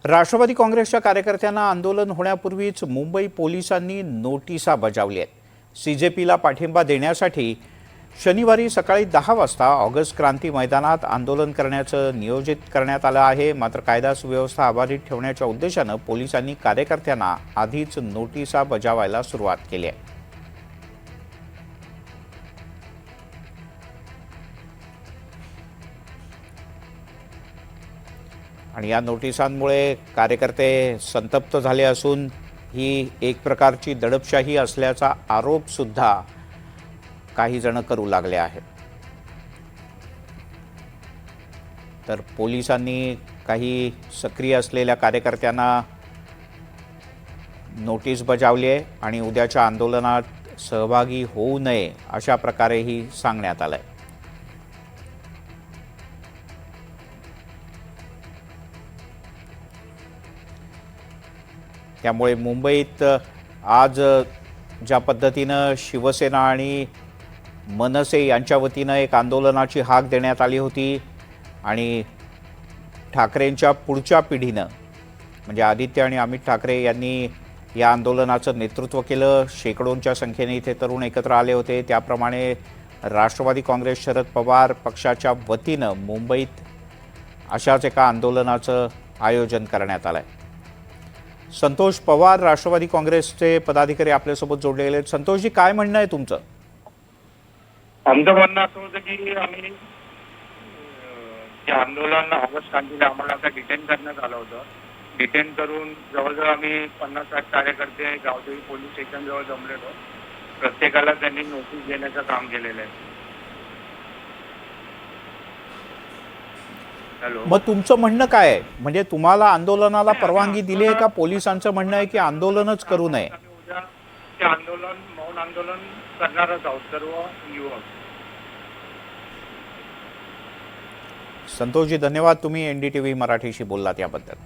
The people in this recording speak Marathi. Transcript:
राष्ट्रवादी काँग्रेसच्या कार्यकर्त्यांना आंदोलन होण्यापूर्वीच मुंबई पोलिसांनी नोटिसा बजावल्या आहेत। सीजेपीला पाठिंबा देण्यासाठी शनिवारी सकाळी 10 वाजता ऑगस्ट क्रांती मैदानात आंदोलन करण्याचं नियोजित करण्यात आलं आहे। मात्र कायदा सुव्यवस्था अबाधित ठेवण्याच्या उद्देशानं पोलिसांनी कार्यकर्त्यांना आधीच नोटिसा बजावायला सुरुवात केली आहे। आणि या नोटिसांमुळे कार्यकर्ते संतप्त झाले असून ही एक प्रकारची दडपशाही असल्याचा आरोप सुद्धा काही जण करू लागले आहेत। तर पोलिसांनी काही सक्रिय असलेल्या कार्यकर्त्यांना नोटीस बजावली आहे आणि उद्याच्या आंदोलनात सहभागी होऊ नये अशा प्रकारेही सांगण्यात आलंय। त्यामुळे मुंबईत आज ज्या पद्धतीनं शिवसेना आणि मनसे यांच्या वतीनं एक आंदोलनाची हाक देण्यात आली होती आणि ठाकरेंच्या पुढच्या पिढीनं म्हणजे आदित्य आणि अमित ठाकरे यांनी या आंदोलनाचं नेतृत्व केलं। शेकडोंच्या संख्येने इथे तरुण एकत्र आले होते। त्याप्रमाणे राष्ट्रवादी काँग्रेस शरद पवार पक्षाच्या वतीनं मुंबईत अशाच एका आंदोलनाचं आयोजन करण्यात आलंय। संतोष पवार राष्ट्रवादी काँग्रेसचे पदाधिकारी आपल्यासोबत जोडलेले आहेत। संतोषजी, काय म्हणणं आहे तुमचं? आमचं म्हणणं असं होतं की आम्ही जे आंदोलन ऑगस्ट क्रांतीला आम्हाला आता डिटेन करण्यात आलं होतं। डिटेन करून जवळजवळ आम्ही 50-60 कार्यकर्ते गावदेवी पोलीस स्टेशन जवळ जमलेलो। प्रत्येकाला त्यांनी नोटीस देण्याचं काम केलेलं आहे। मग तुमचं म्हणणं काय आहे? म्हणजे तुम्हाला आंदोलनाला परवानगी दिली आहे का? पोलिसांचं म्हणणं आहे की आंदोलनच करू नये? उद्या ते आंदोलन मौन आंदोलन करणारच आहोत सर्व युवक। संतोषजी, धन्यवाद, तुम्ही NDTV मराठीशी बोललात याबद्दल।